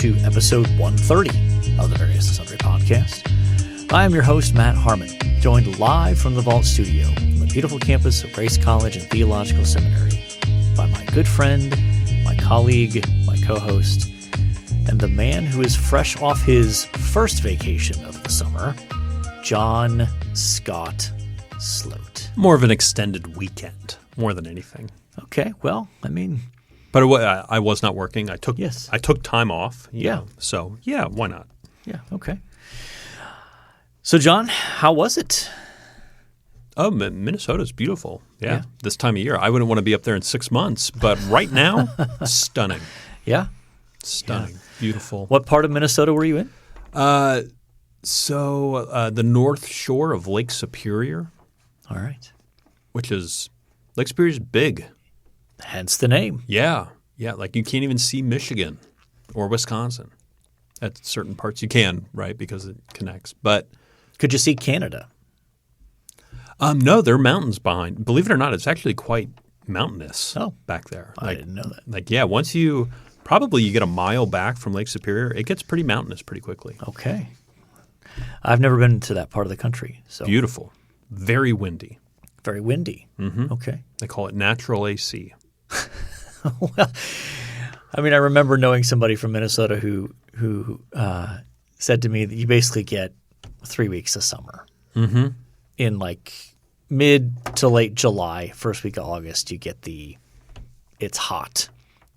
to episode 130 of the Various and Sundry podcast. I am your host, Matt Harmon, joined live from the Vault Studio on the beautiful campus of Grace College and Theological Seminary by my good friend, my colleague, my co-host, and the man who is fresh off his first vacation of the summer, John Scott Sloat. More of an extended weekend, more than anything. Okay, well, I mean... But I was not working. I took time off. Yeah. So, yeah, why not? Yeah, okay. So, John, how was it? Oh, Minnesota's beautiful. Yeah, this time of year. I wouldn't want to be up there in 6 months, but right now, stunning. Yeah? Stunning. Yeah. Beautiful. What part of Minnesota were you in? The north shore of Lake Superior. All right. Which is – Lake Superior's big. Hence the name. Yeah. Yeah, like you can't even see Michigan or Wisconsin. At certain parts you can, right, because it connects. But could you see Canada? No, there are mountains behind. Believe it or not, it's actually quite mountainous back there. I didn't know that. Once you get a mile back from Lake Superior, it gets pretty mountainous pretty quickly. Okay. I've never been to that part of the country. So beautiful. Very windy. Very windy. Mm-hmm. Okay. They call it natural AC. Well, I mean, I remember knowing somebody from Minnesota who said to me that you basically get 3 weeks of summer. Mm-hmm. In like mid to late July, first week of August, you get it's hot,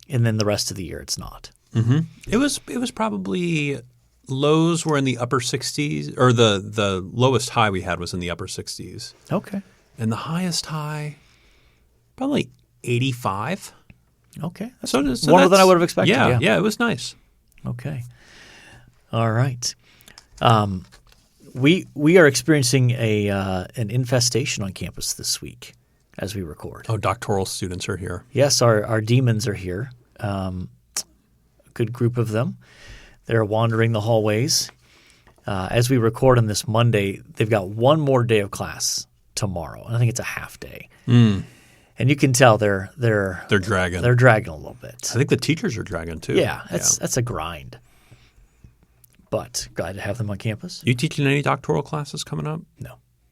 and then the rest of the year it's not. Mm-hmm. It was probably lows were in the upper 60s, or the lowest high we had was in the upper 60s. Okay. And the highest high, probably 85. Okay. That's so warmer than I would have expected. Yeah, it was nice. Okay. All right. We are experiencing an infestation on campus this week as we record. Oh, doctoral students are here. Yes, our demons are here. A good group of them. They're wandering the hallways. As we record on this Monday, they've got one more day of class tomorrow, and I think it's a half day. Mm. And you can tell they're dragging. They're dragging a little bit. I think the teachers are dragging too. Yeah, that's a grind. But glad to have them on campus. You teaching any doctoral classes coming up?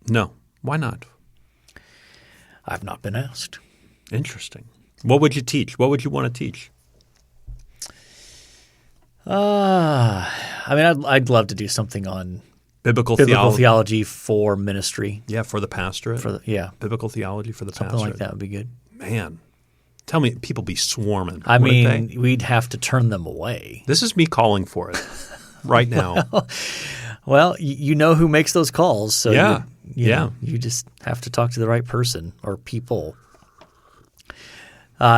No. Why not? I've not been asked. Interesting. What would you teach? What would you want to teach? I mean, I'd love to do something on biblical theology for ministry. Yeah, for the pastorate. Biblical theology for the pastorate. Something like that would be good. Man, tell me, people be swarming. I mean, we'd have to turn them away. This is me calling for it right now. Well, you know who makes those calls, so you just have to talk to the right person or people.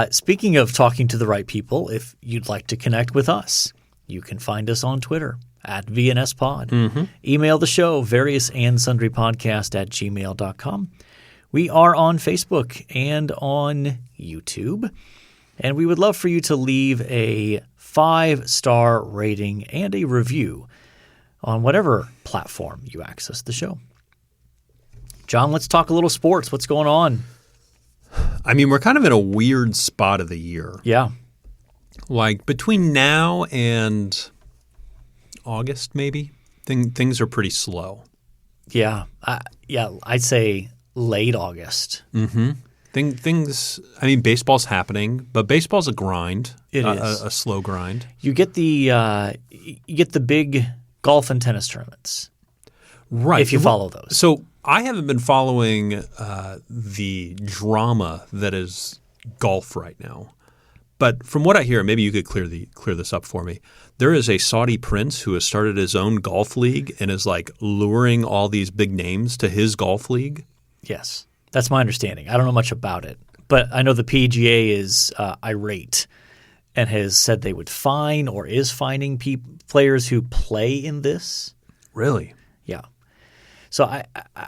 Speaking of talking to the right people, if you'd like to connect with us, you can find us on Twitter at VNSPod. Mm-hmm. Email the show, variousandsundrypodcast@gmail.com. We are on Facebook and on YouTube. And we would love for you to leave a 5-star rating and a review on whatever platform you access the show. John, let's talk a little sports. What's going on? I mean, we're kind of in a weird spot of the year. Yeah. Like between now and August, maybe, things are pretty slow. Yeah. I'd say late Augst. Mm-hmm. Things. I mean, baseball's happening, but baseball's a grind. It is a slow grind. You get the big golf and tennis tournaments, right? If you follow those. So I haven't been following the drama that is golf right now. But from what I hear, maybe you could clear this up for me. There is a Saudi prince who has started his own golf league and is like luring all these big names to his golf league. Yes, that's my understanding. I don't know much about it, but I know the PGA is irate and has said they would fine or is fining players who play in this. Really? Yeah. So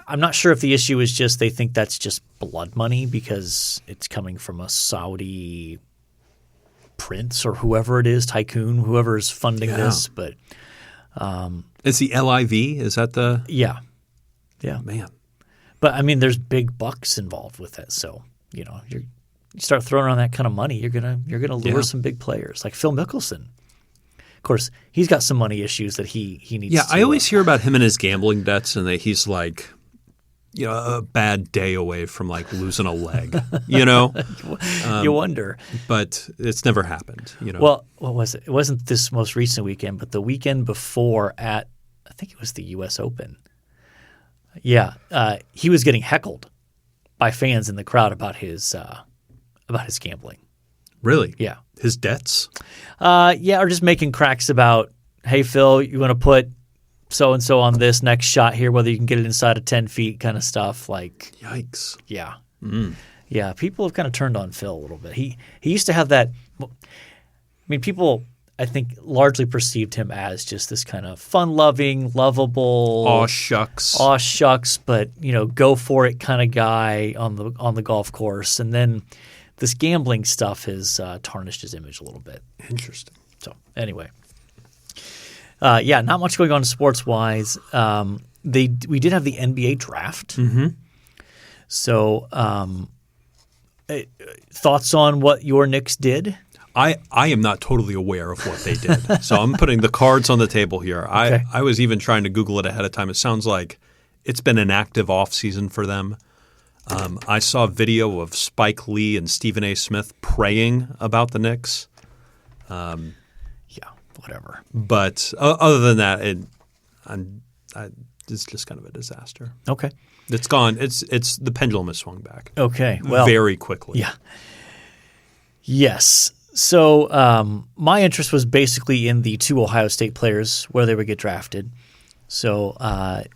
I'm not sure if the issue is just they think that's just blood money because it's coming from a Saudi prince or whoever it is, tycoon, whoever is funding this. But it's the LIV. Is that the? Yeah. Man. But I mean, there's big bucks involved with it. So you start throwing around that kind of money, you're gonna lure some big players like Phil Mickelson. Of course, he's got some money issues that he needs. Yeah, to, I always hear about him and his gambling debts, and that he's like, a bad day away from like losing a leg. you wonder. But it's never happened. Well, what was it? It wasn't this most recent weekend, but the weekend before I think it was the U.S. Open. Yeah, he was getting heckled by fans in the crowd about his gambling. Really? Yeah. His debts? Or just making cracks about, hey, Phil, you want to put so-and-so on this next shot here, whether you can get it inside of 10 feet kind of stuff. Like, yikes. Yeah. Yeah, people have kind of turned on Phil a little bit. He used to have that – people – I think largely perceived him as just this kind of fun-loving, lovable, aw shucks, but go for it kind of guy on the golf course. And then this gambling stuff has tarnished his image a little bit. Interesting. So anyway, not much going on sports-wise. We did have the NBA draft. Mm-hmm. So thoughts on what your Knicks did? I am not totally aware of what they did. So I'm putting the cards on the table here. Okay. I was even trying to Google it ahead of time. It sounds like it's been an active offseason for them. I saw a video of Spike Lee and Stephen A. Smith praying about the Knicks. Whatever. But other than that, it's just kind of a disaster. Okay. It's gone. It's the pendulum has swung back. Okay. Well, very quickly. Yeah. Yes. So my interest was basically in the two Ohio State players where they would get drafted. So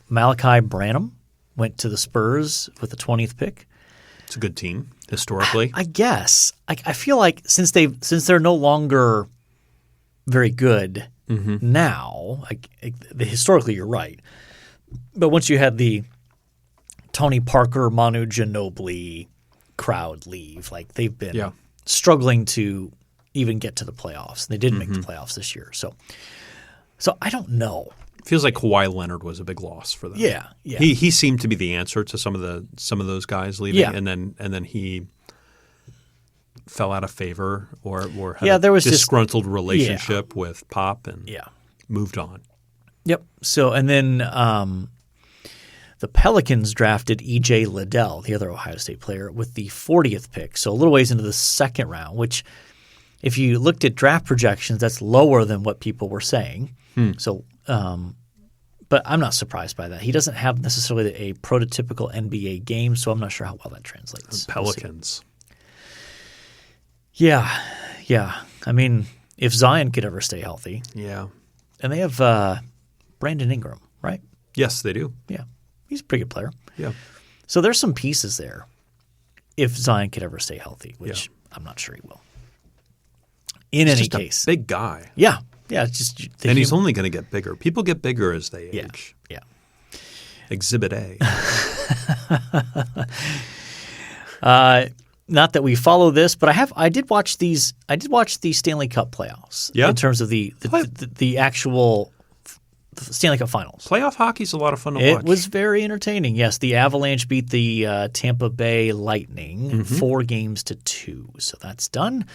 Malachi Branham went to the Spurs with the 20th pick. It's a good team historically. I guess. I feel like since they're no longer very good now, historically you're right. But once you had the Tony Parker, Manu Ginobili crowd leave, like they've been struggling to even get to the playoffs. They didn't make the playoffs this year. So I don't know. Feels like Kawhi Leonard was a big loss for them. Yeah. He seemed to be the answer to some of those guys leaving, and then he fell out of favor or had there was disgruntled relationship with Pop and moved on. Yep. So and then the Pelicans drafted E.J. Liddell, the other Ohio State player, with the 40th pick. So a little ways into the second round, which if you looked at draft projections, that's lower than what people were saying. So but I'm not surprised by that. He doesn't have necessarily a prototypical NBA game, so I'm not sure how well that translates. Pelicans. Yeah. I mean, if Zion could ever stay healthy. Yeah. And they have Brandon Ingram, right? Yes, they do. Yeah. He's a pretty good player. Yeah. So there's some pieces there if Zion could ever stay healthy, which I'm not sure he will. In any case. A big guy. Yeah. It's just and he's only going to get bigger. People get bigger as they age. Yeah. Exhibit A. Not that we follow this, but I did watch the Stanley Cup playoffs. Yeah. In terms of the actual Stanley Cup Finals. Playoff hockey's a lot of fun to watch. It was very entertaining. Yes, the Avalanche beat the Tampa Bay Lightning 4-2. So that's done.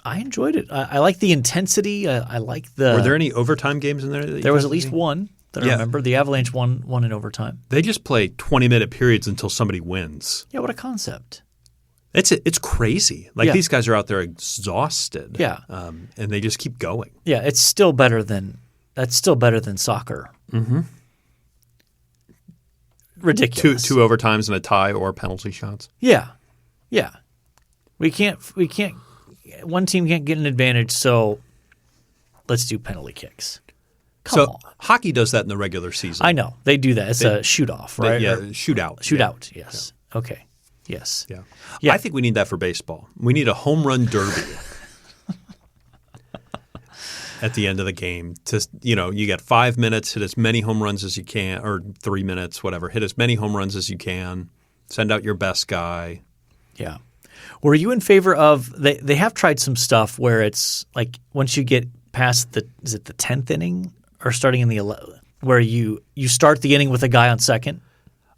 I enjoyed it. I like the intensity. I like the. Were there any overtime games in there? There was at least one that I remember. The Avalanche won in overtime. They just play 20-minute periods until somebody wins. Yeah, what a concept. It's crazy. Like these guys are out there exhausted. Yeah. And they just keep going. Yeah, that's still better than soccer. Mm-hmm. Ridiculous. Two overtimes and a tie or penalty shots. Yeah. We can't. One team can't get an advantage, so let's do penalty kicks. Come on. Hockey does that in the regular season. I know they do that. It's a shoot-off, right? Shootout. Shootout. Yes. Yeah. Okay. Yes. Yeah. I think we need that for baseball. We need a home run derby at the end of the game. You get 5 minutes, hit as many home runs as you can, or 3 minutes, whatever. Hit as many home runs as you can. Send out your best guy. Yeah. Were you in favor of they have tried some stuff where it's like once you get past the 10th inning or starting in the 11th, where you start the inning with a guy on second?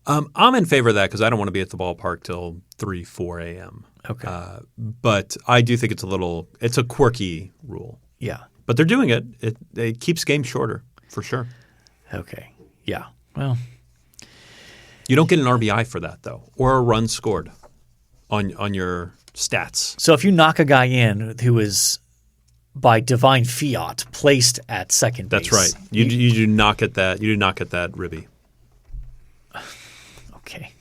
I'm in favor of that because I don't want to be at the ballpark till 3-4 a.m. Okay. But I do think it's a quirky rule. Yeah. But they're doing it. It keeps games shorter, for sure. Okay. Yeah. Well, you don't get an RBI for that, though, or a run scored on your stats. so if you knock a guy in who is by divine fiat placed at second base. That's right. You do not get that. You do not get that ribby. Okay.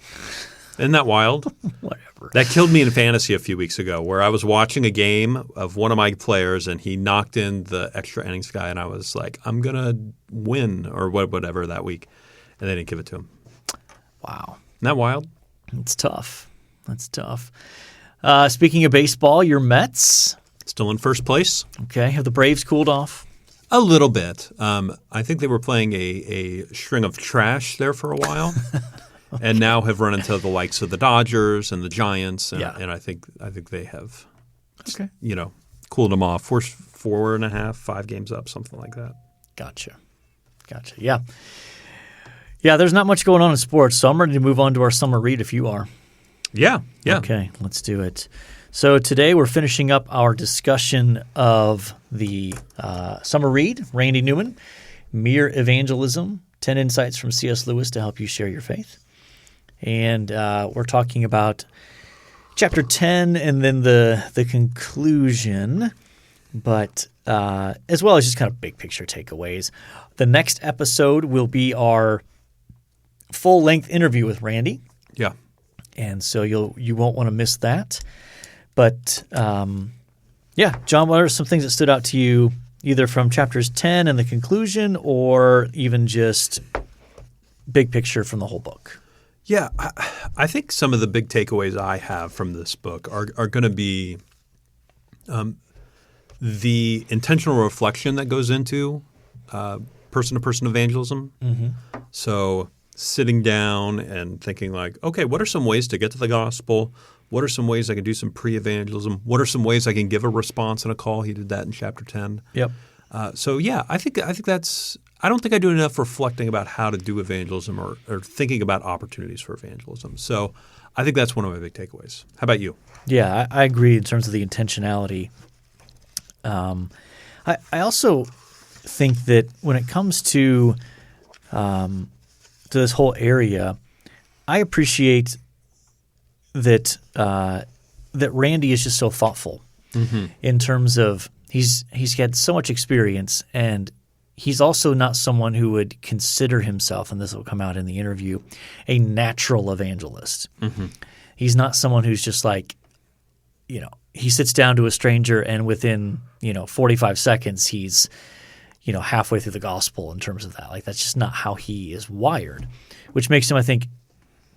Isn't that wild? Whatever. That killed me in fantasy a few weeks ago, where I was watching a game of one of my players, and he knocked in the extra innings guy, and I was like, I'm going to win or whatever that week. And they didn't give it to him. Wow. Isn't that wild? It's tough. That's tough. Speaking of baseball, your Mets. Still in first place? Okay. Have the Braves cooled off? A little bit. I think they were playing a string of trash there for a while. And now have run into the likes of the Dodgers and the Giants, and I think they have, cooled them off. 4.5, 5 games up, something like that. Gotcha. Yeah. Yeah, there's not much going on in sports, so I'm ready to move on to our summer read if you are. Yeah. Okay, let's do it. So today we're finishing up our discussion of the summer read, Randy Newman, Mere Evangelism, 10 Insights from C.S. Lewis to help you share your faith. And we're talking about chapter 10 and then the conclusion, but as well as just kind of big picture takeaways. The next episode will be our full-length interview with Randy. Yeah. And so you won't want to miss that. But, John, what are some things that stood out to you either from chapters 10 and the conclusion or even just big picture from the whole book? Yeah, I think some of the big takeaways I have from this book are going to be the intentional reflection that goes into person-to-person evangelism. Mm-hmm. So sitting down and thinking like, okay, what are some ways to get to the gospel? What are some ways I can do some pre-evangelism? What are some ways I can give a response in a call? He did that in chapter 10. Yep. I think that's – I don't think I do enough reflecting about how to do evangelism or thinking about opportunities for evangelism. So I think that's one of my big takeaways. How about you? Yeah, I agree in terms of the intentionality. I also think that when it comes to this whole area, I appreciate that that Randy is just so thoughtful in terms of he's had so much experience, and he's also not someone who would consider himself, and this will come out in the interview, a natural evangelist. Mm-hmm. He's not someone who's just like, he sits down to a stranger and within 45 seconds he's halfway through the gospel in terms of that. Like that's just not how he is wired, which makes him, I think,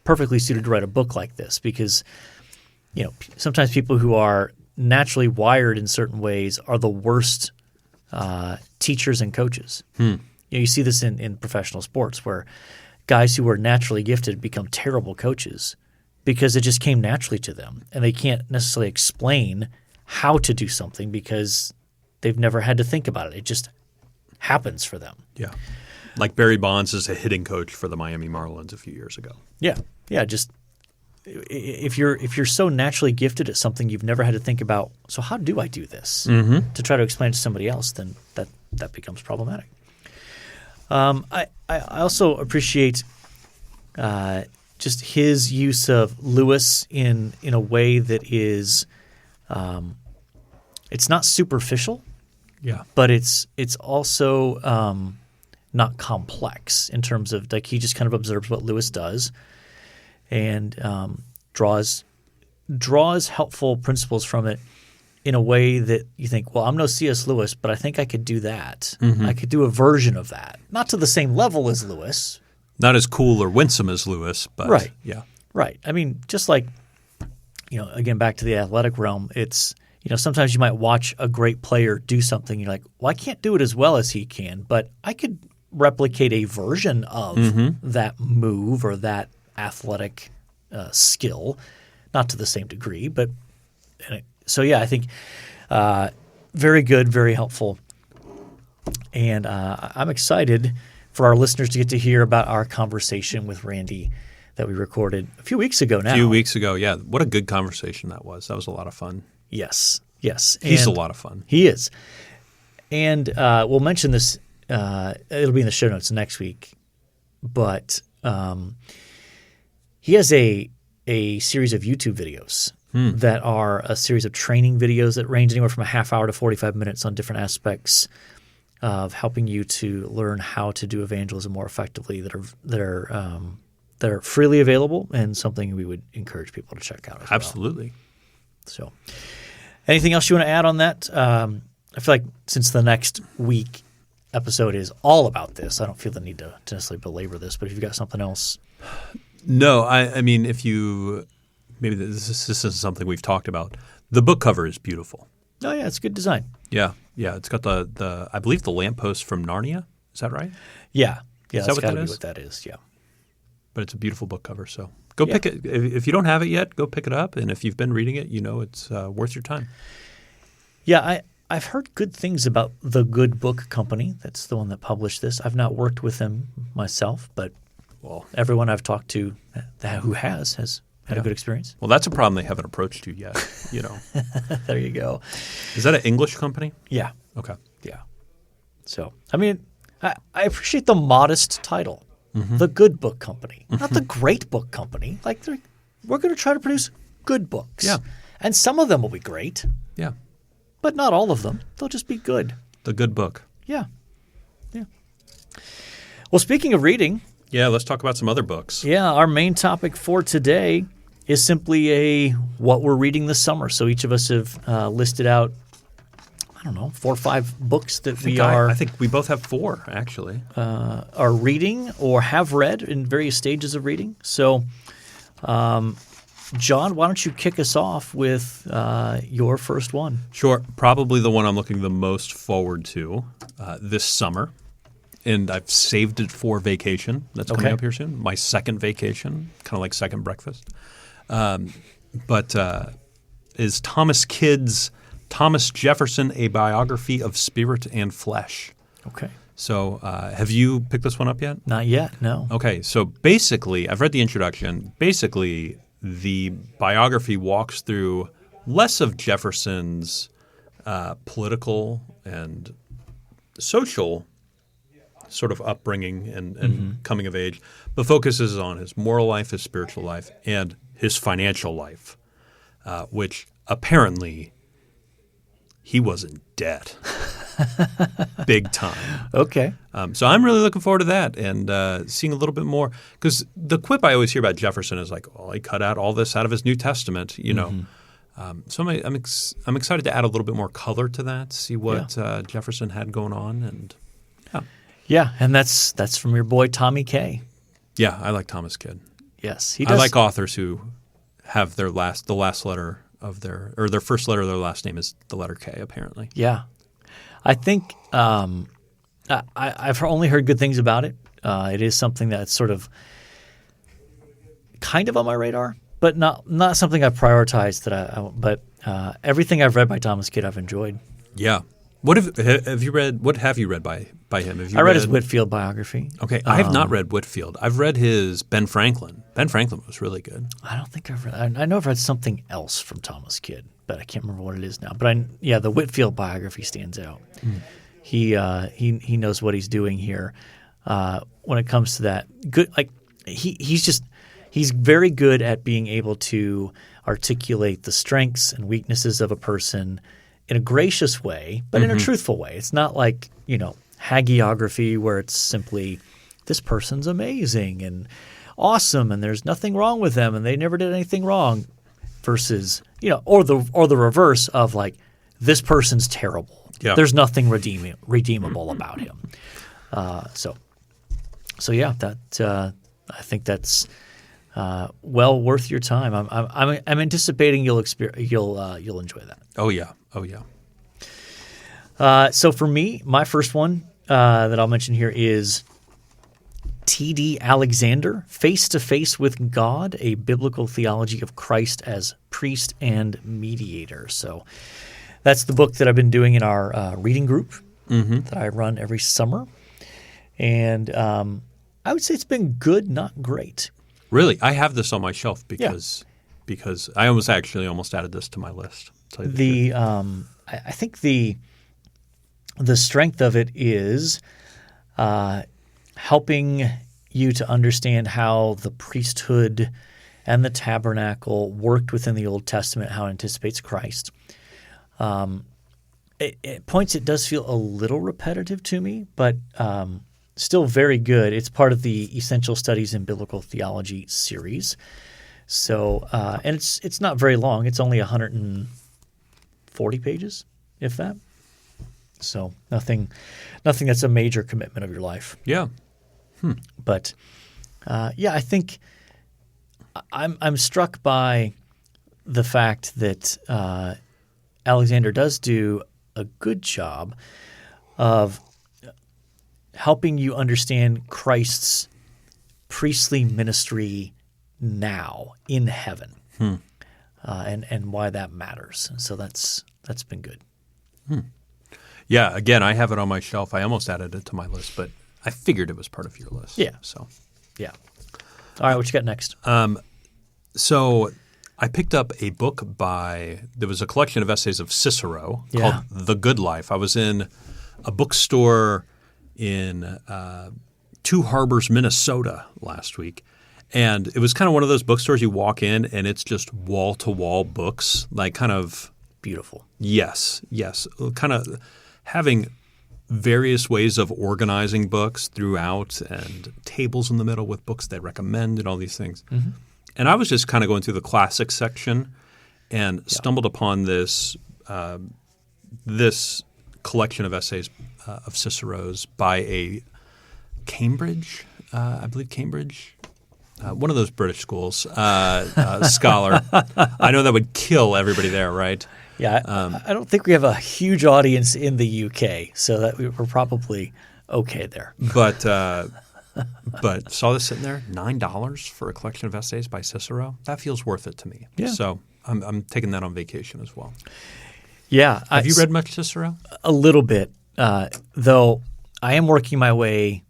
perfectly suited to write a book like this because sometimes people who are naturally wired in certain ways are the worst teachers and coaches. You see this in professional sports where guys who are naturally gifted become terrible coaches because it just came naturally to them, and they can't necessarily explain how to do something because they've never had to think about it. It just happens for them. Yeah. Like Barry Bonds is a hitting coach for the Miami Marlins a few years ago. Yeah. Just if you're so naturally gifted at something, you've never had to think about, so how do I do this? Mm-hmm. To try to explain it to somebody else, then that becomes problematic. I also appreciate just his use of Lewis in a way that is it's not superficial. Yeah. But it's also not complex in terms of like he just kind of observes what Lewis does and draws helpful principles from it in a way that you think, well, I'm no C.S. Lewis, but I think I could do that. Mm-hmm. I could do a version of that. Not to the same level as Lewis. Not as cool or winsome as Lewis, but right. Yeah. Right. I mean, just like, again, back to the athletic realm, it's sometimes you might watch a great player do something. You're like, well, I can't do it as well as he can, but I could replicate a version of that move or that athletic skill, not to the same degree. But so, yeah, I think very good, very helpful. And I'm excited for our listeners to get to hear about our conversation with Randy that we recorded a few weeks ago now. A few weeks ago, yeah. What a good conversation that was. That was a lot of fun. Yes. He's a lot of fun. He is. And we'll mention this. It'll be in the show notes next week. But he has a series of YouTube videos that are a series of training videos that range anywhere from a half hour to 45 minutes on different aspects of helping you to learn how to do evangelism more effectively that are freely available and something we would encourage people to check out as Absolutely. well. So anything else you want to add on that? I feel like since the next week episode is all about this, I don't feel the need to necessarily belabor this, but if you've got something else. No, I mean, if you – maybe this is something we've talked about. The book cover is beautiful. Oh, yeah, it's good design. Yeah. It's got the I believe the lamppost from Narnia. Is that right? Yeah. Is that's that got to what be that is? what that is, yeah. But it's a beautiful book cover, so go pick it. If you don't have it yet, go pick it up. And if you've been reading it, you know it's worth your time. Yeah, I've heard good things about The Good Book Company. That's the one that published this. I've not worked with them myself, but everyone I've talked to who has had a good experience. Well, that's a problem they haven't approached you yet. You know. There you go. Is that an English company? Yeah. Okay. Yeah. So, I mean, I appreciate the modest title, The Good Book Company, not the Great Book Company. Like, we're going to try to produce good books. Yeah. And some of them will be great, Yeah. but not all of them. They'll just be good. The good book. Yeah. Yeah. Well, speaking of reading. Yeah, let's talk about some other books. Yeah, our main topic for today is simply what we're reading this summer. So each of us have listed out, 4 or 5 books that I think we both have 4, actually. Are reading or have read in various stages of reading. So, John, why don't you kick us off with your first one? Sure. Probably the one I'm looking the most forward to this summer. And I've saved it for vacation. That's coming up here soon. My second vacation, kind of like second breakfast. But is Thomas Kidd's Thomas Jefferson, A Biography of Spirit and Flesh. Okay. So have you picked this one up yet? Not yet, no. Okay. So basically, I've read the introduction. Basically, the biography walks through less of Jefferson's political and social sort of upbringing and coming of age, but focuses on his moral life, his spiritual life, and his financial life, which apparently he was in debt big time. Okay. So I'm really looking forward to that and seeing a little bit more because the quip I always hear about Jefferson is like, well, he cut out all this out of his New Testament, you know. So I'm excited to add a little bit more color to that, see what Jefferson had going on, and yeah, and that's from your boy Tommy K. Yeah, I like Thomas Kidd. Yes, he does. I like authors who have the last letter of their first letter of their last name is the letter K. Apparently. Yeah, I think I've only heard good things about it. It is something that's sort of kind of on my radar, but not something I've prioritized. But everything I've read by Thomas Kidd, I've enjoyed. Yeah. What have you read? What have you read by him? I read his Whitefield biography. Okay, I have not read Whitefield. I've read his Ben Franklin. Ben Franklin was really good. I don't think I've read. I know I've read something else from Thomas Kidd, but I can't remember what it is now. But the Whitefield biography stands out. He knows what he's doing here when it comes to that. Good, like he's very good at being able to articulate the strengths and weaknesses of a person in a gracious way, but in a truthful way. It's not like, hagiography where it's simply this person's amazing and awesome and there's nothing wrong with them and they never did anything wrong versus, or the reverse of like this person's terrible. Yeah. There's nothing redeemable about him. So yeah, that I think that's well worth your time. I'm anticipating you'll enjoy that. Oh yeah. So for me, my first one that I'll mention here is T.D. Alexander, Face to Face with God, A Biblical Theology of Christ as Priest and Mediator. So that's the book that I've been doing in our reading group that I run every summer. And I would say it's been good, not great. Really? I have this on my shelf because I almost added this to my list. I think the the strength of it is helping you to understand how the priesthood and the tabernacle worked within the Old Testament, how it anticipates Christ. At points it does feel a little repetitive to me, but still very good. It's part of the Essential Studies in Biblical Theology series. So, and it's not very long. It's only 140 pages, if that. So nothing that's a major commitment of your life. Yeah. But I think I'm struck by the fact that Alexander does do a good job of helping you understand Christ's priestly ministry now in heaven, and why that matters. So that's been good. Yeah, again, I have it on my shelf. I almost added it to my list, but I figured it was part of your list. Yeah. So, yeah. All right, what you got next? So I picked up a book there was a collection of essays of Cicero called The Good Life. I was in a bookstore in Two Harbors, Minnesota last week. And it was kind of one of those bookstores you walk in and it's just wall-to-wall books, like kind of – beautiful. Yes. Kind of having various ways of organizing books throughout and tables in the middle with books they recommend and all these things. Mm-hmm. And I was just kind of going through the classics section and stumbled upon this this collection of essays of Cicero's by a Cambridge, I believe Cambridge, one of those British schools, scholar. I know that would kill everybody there, right? Yeah, I don't think we have a huge audience in the UK, so that we're probably okay there. But saw this sitting there, $9 for a collection of essays by Cicero. That feels worth it to me. Yeah. So I'm taking that on vacation as well. Yeah. Have you read much Cicero? A little bit, though I am working my way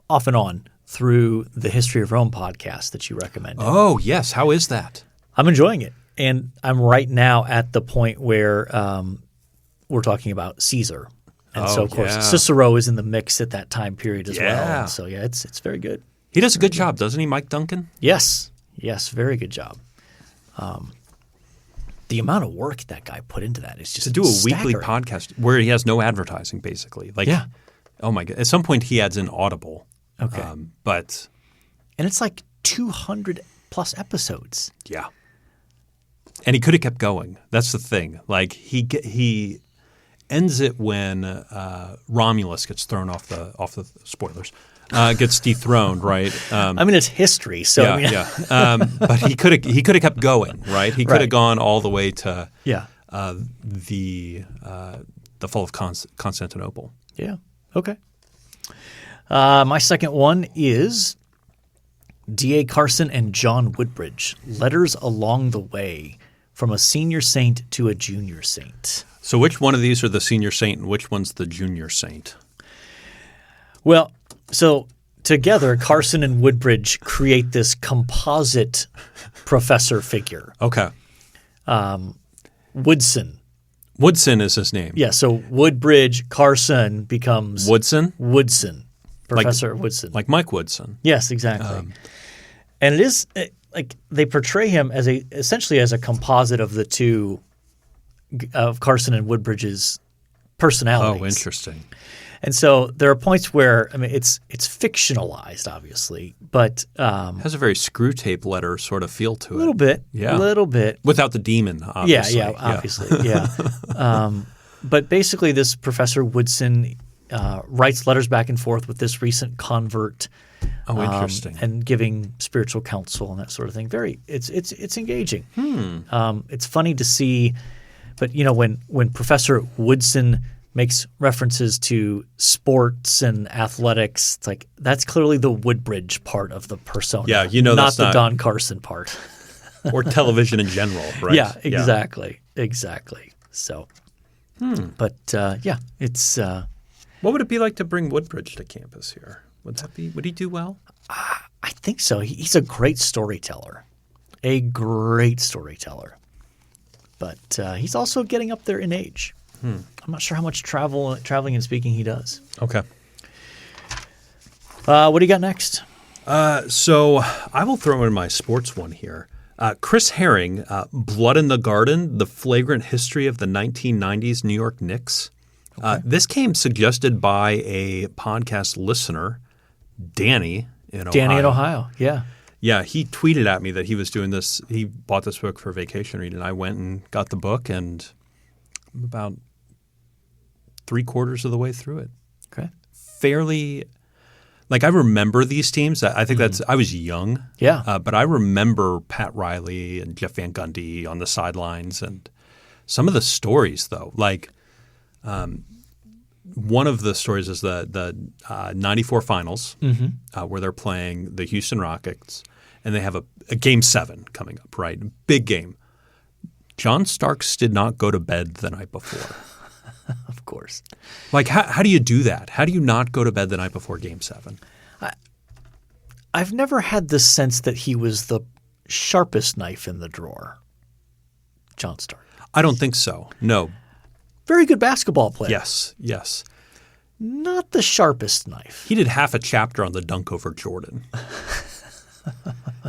off and on through the History of Rome podcast that you recommended. Oh, yes. How is that? I'm enjoying it. And I'm right now at the point where we're talking about Caesar. And so, of course, Cicero is in the mix at that time period as well. And so, it's very good. He does a good job, doesn't he, Mike Duncan? Yes, very good job. The amount of work that guy put into that is just to do a staggering. weekly podcast where he has no advertising, basically. Oh my God! At some point, he adds in Audible. Okay, and it's like 200 plus episodes. Yeah, and he could have kept going. That's the thing. Like he ends it when Romulus gets thrown off the spoilers. Gets dethroned, right? It's history, so but he could have kept going, right? He could have gone all the way to the fall of Constantinople. Yeah. Okay. My second one is D.A. Carson and John Woodbridge, Letters Along the Way, from a senior saint to a junior saint. So which one of these are the senior saint and which one's the junior saint? Well, so together, Carson and Woodbridge create this composite professor figure. Okay. Woodson. Woodson is his name. Yeah, so Woodbridge, Carson becomes Woodson? Woodson. Professor Woodson. Like Mike Woodson. Yes, exactly. And it is like they portray him as essentially as a composite of the two of Carson and Woodbridge's personalities. Oh, interesting. And so there are points where it's fictionalized, obviously, but has a very screw tape letter sort of feel to it. A little bit, a little bit, without the demon, obviously. Obviously, but basically, this Professor Woodson writes letters back and forth with this recent convert. Oh, interesting. And giving spiritual counsel and that sort of thing. It's engaging. It's funny to see, but when Professor Woodson makes references to sports and athletics, it's like that's clearly the Woodbridge part of the persona. Yeah, not that's the Don Carson part. Or television in general, right? Yeah, exactly. So, but it's. What would it be like to bring Woodbridge to campus here? Would he do well? I think so. He's a great storyteller. But he's also getting up there in age. I'm not sure how much traveling and speaking he does. Okay. What do you got next? So I will throw in my sports one here. Chris Herring, Blood in the Garden, The Flagrant History of the 1990s New York Knicks. This came suggested by a podcast listener, Danny in Ohio. Danny in Ohio, yeah. Yeah, he tweeted at me that he was doing this. He bought this book for vacation read, and I went and got the book, and I'm about 3/4 of the way through it. Okay. Fairly, like I remember these teams. I think I was young. Yeah. But I remember Pat Riley and Jeff Van Gundy on the sidelines, and some of the stories though, like one of the stories is the 94 finals where they're playing the Houston Rockets, and they have a Game 7 coming up, right? Big game. John Starks did not go to bed the night before. Of course. Like, how do you do that? How do you not go to bed the night before Game 7? I've never had the sense that he was the sharpest knife in the drawer, John Stark. I don't think so. No. Very good basketball player. Yes. Not the sharpest knife. He did half a chapter on the dunk over Jordan.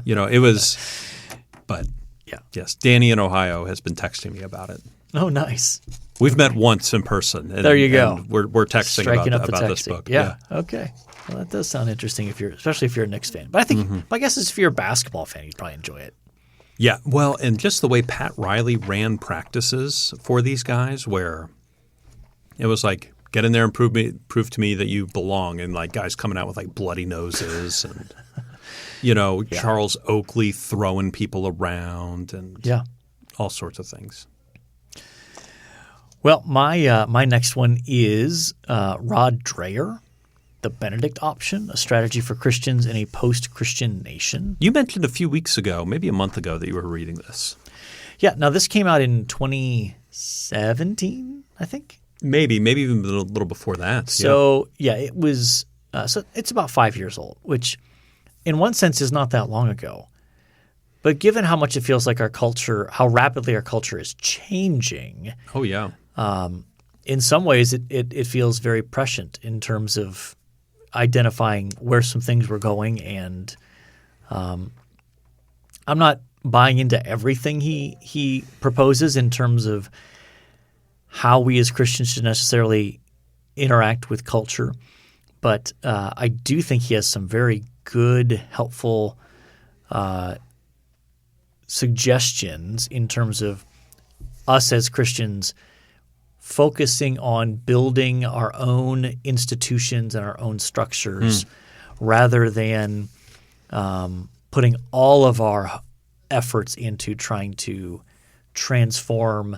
It was – but yeah. Yes, Danny in Ohio has been texting me about it. Oh, nice. We've met once in person. And, there you go. And we're texting about this book. Yeah. Okay. Well, that does sound interesting especially if you're a Knicks fan. But I think my guess is if you're a basketball fan, you'd probably enjoy it. Yeah. Well, and just the way Pat Riley ran practices for these guys, where it was like, get in there and prove to me that you belong, and like guys coming out with like bloody noses and Charles Oakley throwing people around and all sorts of things. Well, my next one is Rod Dreher, The Benedict Option, a strategy for Christians in a post-Christian nation. You mentioned a few weeks ago, maybe a month ago, that you were reading this. Yeah. Now, this came out in 2017, I think. Maybe even a little before that. So, it was so it's about 5 years old, which in one sense is not that long ago. But given how much it feels like our culture, how rapidly our culture is changing. Oh, yeah. In some ways, it feels very prescient in terms of identifying where some things were going. And I'm not buying into everything he proposes in terms of how we as Christians should necessarily interact with culture. But I do think he has some very good, helpful suggestions in terms of us as Christians focusing on building our own institutions and our own structures rather than putting all of our efforts into trying to transform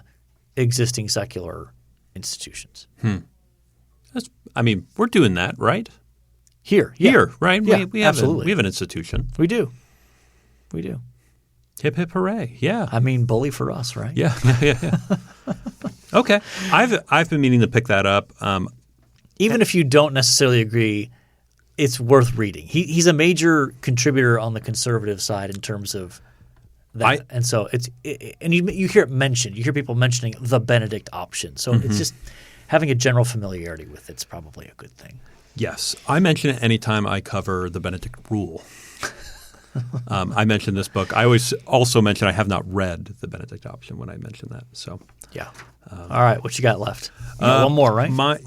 existing secular institutions. We're doing that, right? Here, right? Yeah, we have absolutely. We have an institution. We do. Hip, hip, hooray. Yeah. Bully for us, right? Yeah. Okay. I've been meaning to pick that up. Even if you don't necessarily agree, it's worth reading. He's a major contributor on the conservative side in terms of that. And so you hear it mentioned. You hear people mentioning the Benedict option. So it's just having a general familiarity with it's probably a good thing. Yes. I mention it anytime I cover the Benedict rule. I mentioned this book. I always also mention I have not read the Benedict option when I mention that. So yeah. All right. What you got left? You got one more, right? My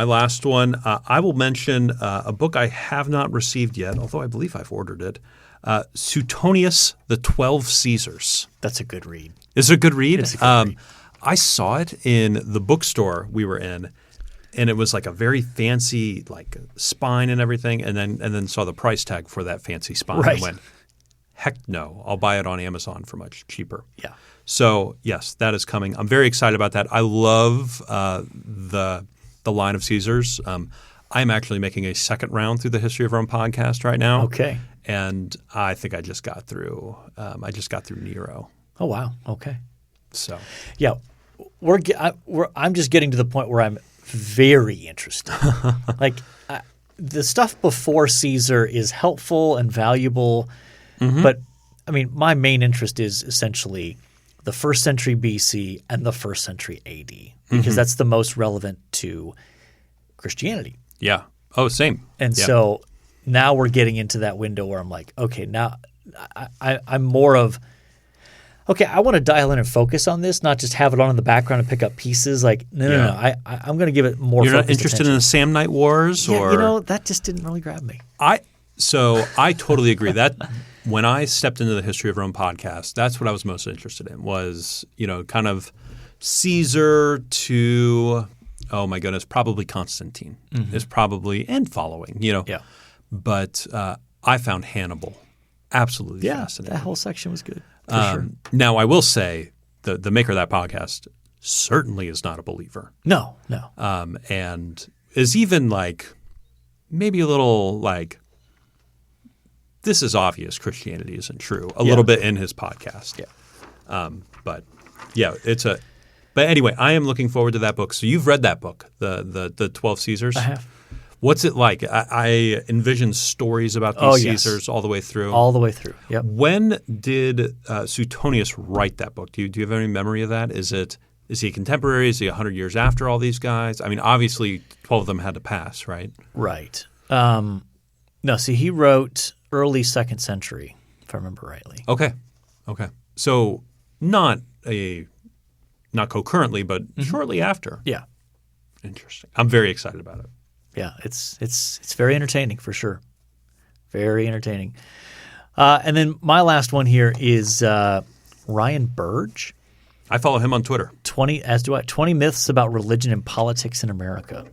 last one. I will mention a book I have not received yet, although I believe I've ordered it. Suetonius, The 12 Caesars. That's a good read. Is it a good read? It's a good read. I saw it in the bookstore we were in, and it was like a very fancy like spine and everything, and then saw the price tag for that fancy spine and went, heck no, I'll buy it on Amazon for much cheaper. Yeah. So yes, that is coming. I'm very excited about that. I love the line of Caesars. I'm actually making a second round through the History of Rome podcast right now. Okay. And I think I just got through. Nero. Oh wow. Okay. So yeah, I'm just getting to the point where I'm very interested. Like the stuff before Caesar is helpful and valuable, but my main interest is essentially the 1st century BC and the 1st century AD because that's the most relevant to Christianity. Yeah. Oh, same. And so now we're getting into that window where I'm like, okay, now I'm more of, okay, I want to dial in and focus on this, not just have it on in the background and pick up pieces. Like, no. I'm going to give it more. You're not interested attention. in the Samnite Wars, or that just didn't really grab me. So I totally agree. That when I stepped into the History of Rome podcast, that's what I was most interested in. Was kind of Caesar to my goodness, probably Constantine is probably and following. Yeah. But I found Hannibal absolutely fascinating. That whole section was good. For sure. Now, I will say the maker of that podcast certainly is not a believer. No. And is even maybe a little this is obvious Christianity isn't true a little bit in his podcast. Yeah. But anyway, I am looking forward to that book. So you've read that book, the 12 Caesars? I have. What's it like? I envision stories about these Caesars all the way through. All the way through, yep. When did Suetonius write that book? Do you have any memory of that? Is he a contemporary? Is he 100 years after all these guys? I mean, obviously 12 of them had to pass, right? Right. No, see, he wrote early 2nd century, if I remember rightly. Okay. So not concurrently, but shortly after. Yeah. Interesting. I'm very excited about it. Yeah, it's very entertaining for sure. Very entertaining. And then my last one here is Ryan Burge. I follow him on Twitter. 20 myths about religion and politics in America.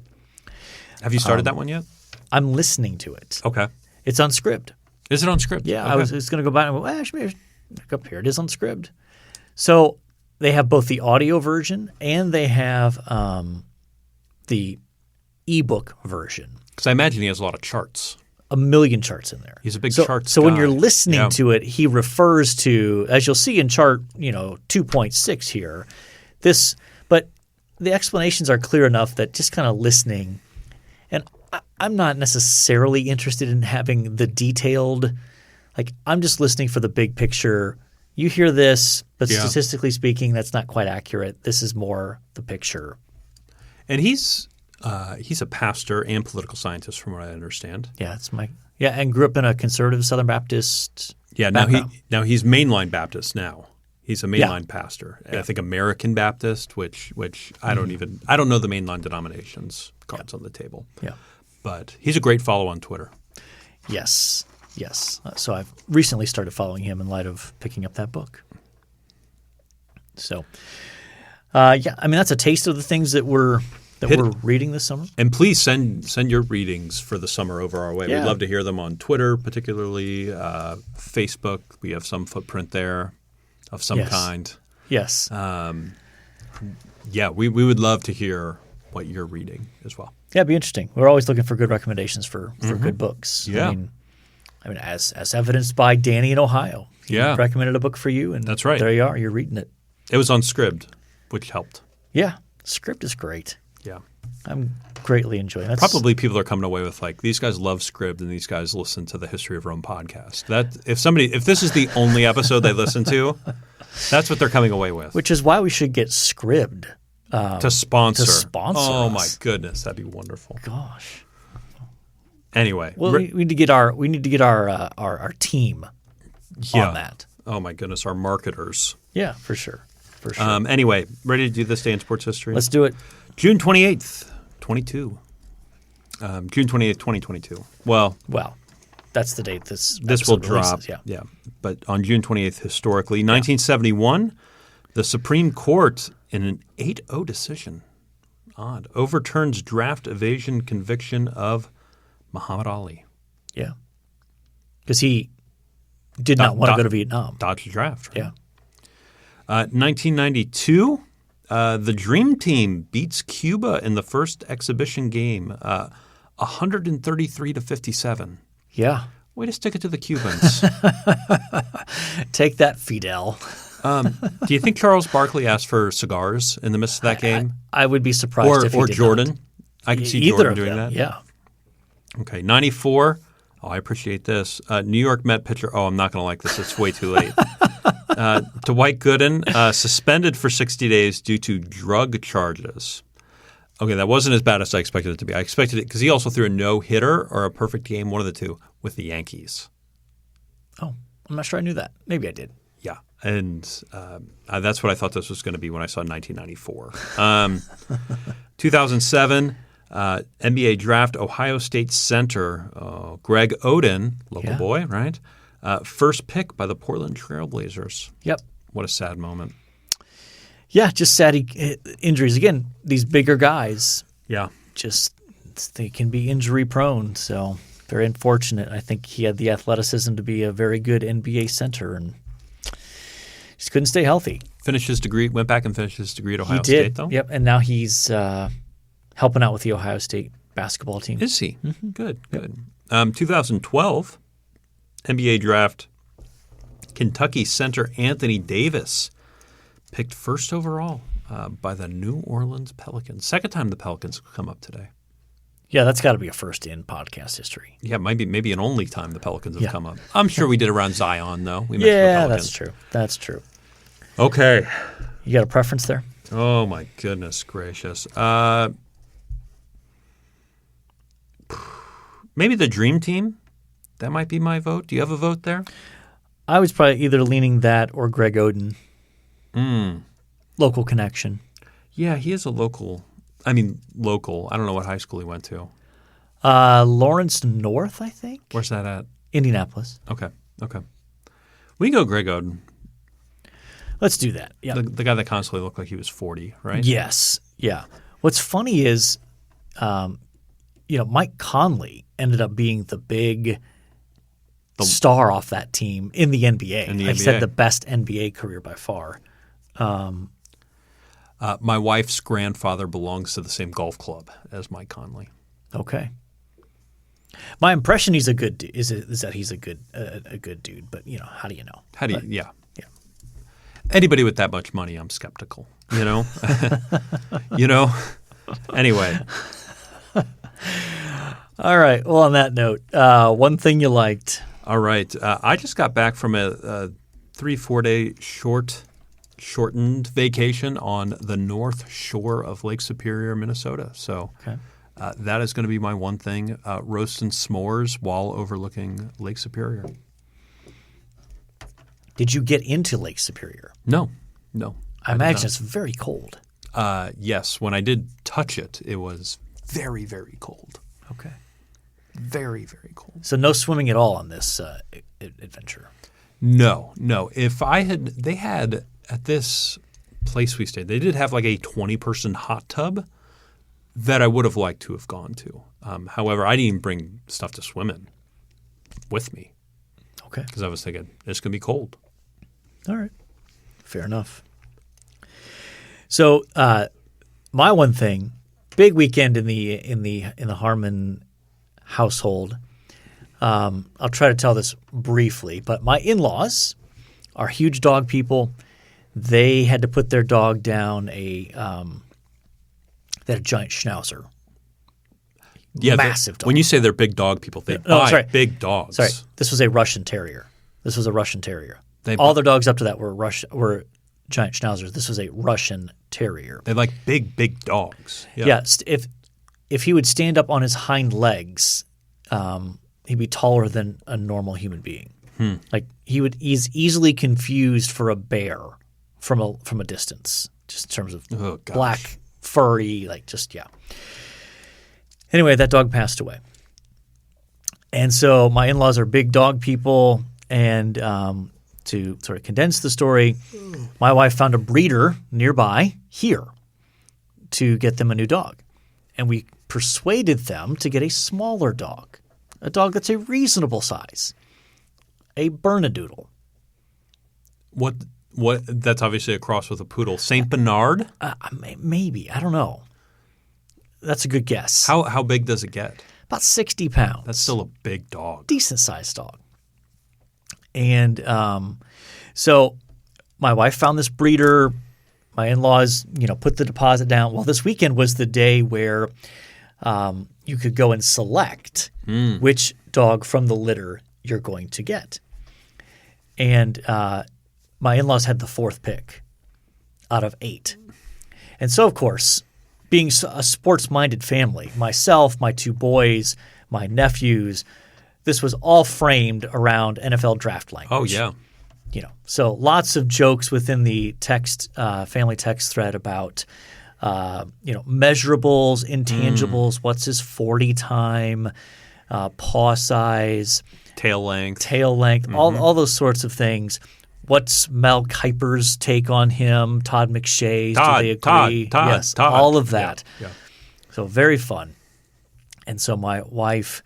Have you started that one yet? I'm listening to it. Okay. It's on Scribd. Is it on Scribd? Yeah, okay. I was going to go back and go, actually, up here it is on Scribd. So they have both the audio version and they have the ebook version. Because I imagine he has a lot of charts. A million charts in there. He's a big charts So guy. when you're listening to it, he refers to, as you'll see in chart 2.6 here, this. But the explanations are clear enough that just kind of listening, and I'm not necessarily interested in having the detailed. I'm just listening for the big picture. You hear this, but statistically speaking, that's not quite accurate. This is more the picture. And he's a pastor and political scientist, from what I understand. Yeah, and grew up in a conservative Southern Baptist. Yeah, now he's mainline Baptist now. He's a mainline pastor. And I think American Baptist, which I don't know the mainline denominations. Cards on the table. Yeah, but he's a great follow on Twitter. Yes. So I've recently started following him in light of picking up that book. So, I mean that's a taste of the things that we're reading this summer. And please send your readings for the summer over our way. Yeah. We'd love to hear them on Twitter, particularly Facebook. We have some footprint there of some kind. Yes. We would love to hear what you're reading as well. Yeah, it'd be interesting. We're always looking for good recommendations for good books. Yeah. I mean, as evidenced by Danny in Ohio. He recommended a book for you, and that's right. There you are. You're reading it. It was on Scribd, which helped. Yeah, Scribd is great. Yeah. I'm greatly enjoying it. Probably people are coming away with these guys love Scribd and these guys listen to the History of Rome podcast. That if this is the only episode they listen to, that's what they're coming away with. Which is why we should get Scribd to sponsor. Oh my goodness, that'd be wonderful. Gosh. Anyway, well, we need to get our team on that. Oh my goodness, our marketers. Yeah, for sure. Anyway, ready to do this day in sports history? Let's do it. June 28th, 22. June 28th, 2022. Well, that's the date this will drop. Releases, yeah. But on June 28th, historically, 1971, the Supreme Court, in an 8-0 decision, overturns draft evasion conviction of Muhammad Ali. Yeah. Because he did not want to go to Vietnam. Dodged the draft. Right? Yeah. 1992, the Dream Team beats Cuba in the first exhibition game, 133-57. Yeah. Way to stick it to the Cubans. Take that, Fidel. Do you think Charles Barkley asked for cigars in the midst of that game? I would be surprised if he did Jordan. Not. I can see Either Jordan of doing them, that. Yeah. Okay, 94. Oh, I appreciate this. New York Met pitcher. Oh, I'm not going to like this. It's way too late. Dwight Gooden, suspended for 60 days due to drug charges. Okay, that wasn't as bad as I expected it to be. I expected it because he also threw a no-hitter or a perfect game, one of the two, with the Yankees. Oh, I'm not sure I knew that. Maybe I did. Yeah, and that's what I thought this was going to be when I saw 1994. 2007, NBA draft, Ohio State center Greg Oden, local boy, right? First pick by the Portland Trailblazers. Yep. What a sad moment. Yeah, just sad injuries. Again, these bigger guys, they can be injury prone. So very unfortunate. I think he had the athleticism to be a very good NBA center and just couldn't stay healthy. Finished his degree, went back and finished his degree at Ohio State. State, though? Yep, and now he's helping out with the Ohio State basketball team. Is he? Mm-hmm. Good. 2012, NBA draft, Kentucky center Anthony Davis, picked first overall by the New Orleans Pelicans. Second time the Pelicans have come up today. Yeah, that's got to be a first in podcast history. Yeah, maybe an only time the Pelicans have come up. I'm sure we did around Zion, though. We mentioned the Pelicans. That's true. Okay. You got a preference there? Oh, my goodness gracious. Maybe the Dream Team. That might be my vote. Do you have a vote there? I was probably either leaning that or Greg Oden. Local connection. Yeah, he is a local. I don't know what high school he went to. Lawrence North, I think. Where's that at? Indianapolis. Okay. We can go Greg Oden. Let's do that. Yeah. The guy that constantly looked like he was 40, right? Yes. Yeah. What's funny is, Mike Conley ended up being the big star off that team in the NBA. Like I said, the best NBA career by far. My wife's grandfather belongs to the same golf club as Mike Conley. Okay. My impression is that he's a good dude, but how do you know? Yeah. Anybody with that much money, I'm skeptical. Anyway. All right. Well, on that note, one thing you liked. All right. I just got back from a 3-4 day shortened vacation on the North Shore of Lake Superior, Minnesota. So that is going to be my one thing, roasting s'mores while overlooking Lake Superior. Did you get into Lake Superior? No. I imagine it's very cold. Yes. When I did touch it, it was very, very cold. Okay. Very, very cold. So no swimming at all on this adventure? No. They had at this place we stayed, they did have like a 20-person hot tub that I would have liked to have gone to. However, I didn't even bring stuff to swim in with me. Okay. Because I was thinking it's going to be cold. All right. Fair enough. So my one thing, big weekend in the Harmon household. I'll try to tell this briefly, but my in-laws are huge dog people. They had to put their dog down they had a giant schnauzer. Yeah, massive dog. When you say they're big dog people, they buy big dogs. Sorry, this was a Russian Terrier. All their dogs up to that were giant schnauzers. This was a Russian Terrier. They like big dogs. Yeah. If he would stand up on his hind legs, he'd be taller than a normal human being. Like he's easily confused for a bear from a distance, just in terms of black, furry, Anyway, that dog passed away. And so my in-laws are big dog people, and to sort of condense the story, my wife found a breeder nearby here to get them a new dog. And we persuaded them to get a smaller dog, a dog that's a reasonable size, a Bernedoodle. What? That's obviously a cross with a poodle. Saint Bernard? Maybe. I don't know. That's a good guess. How big does it get? About 60 pounds. That's still a big dog. Decent-sized dog. And so my wife found this breeder. My in-laws, put the deposit down. Well, this weekend was the day where you could go and select which dog from the litter you're going to get. And my in-laws had the 4th pick out of 8. And so, of course, being a sports-minded family, myself, my 2 boys, my nephews, this was all framed around NFL draft language. Oh, yeah. So lots of jokes within the family text thread about, measurables, intangibles, what's his 40 time, paw size, tail length, all those sorts of things. What's Mel Kiper's take on him? Todd McShay's? Do they agree? Yes, all of that. Yeah. So very fun. And so my wife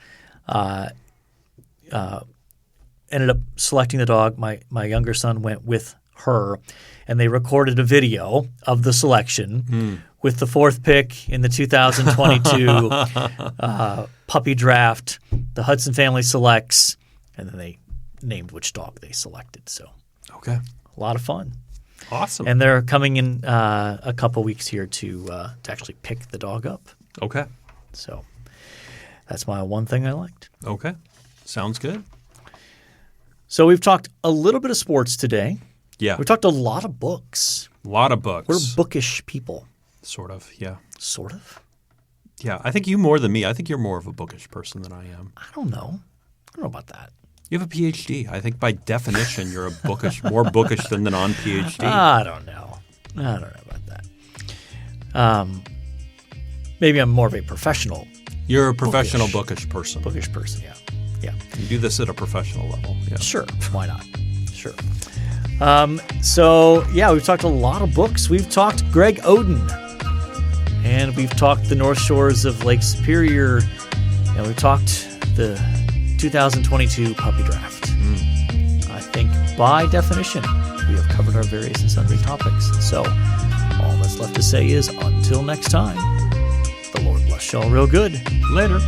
ended up selecting the dog. My younger son went with her, and they recorded a video of the selection with the 4th pick in the 2022 puppy draft. The Hudson family selects, and then they named which dog they selected. So okay, a lot of fun. Awesome. And they're coming in a couple weeks here to actually pick the dog up. Okay. So that's my one thing I liked. Okay. Sounds good. So we've talked a little bit of sports today. Yeah. We've talked a lot of books. A lot of books. We're bookish people. Sort of, yeah. Sort of? Yeah. I think you more than me. I think you're more of a bookish person than I am. I don't know about that. You have a PhD. I think by definition you're more bookish than the non-PhD. I don't know about that. Maybe I'm more of a professional. You're a professional bookish person. Bookish person, yeah. You do this at a professional level. Yeah. Sure. Why not? Sure. We've talked a lot of books. We've talked Greg Oden, and we've talked the North Shores of Lake Superior, and we've talked the 2022 puppy draft. I think by definition, we have covered our various and sundry topics. So all that's left to say is until next time, the Lord bless y'all real good. Later.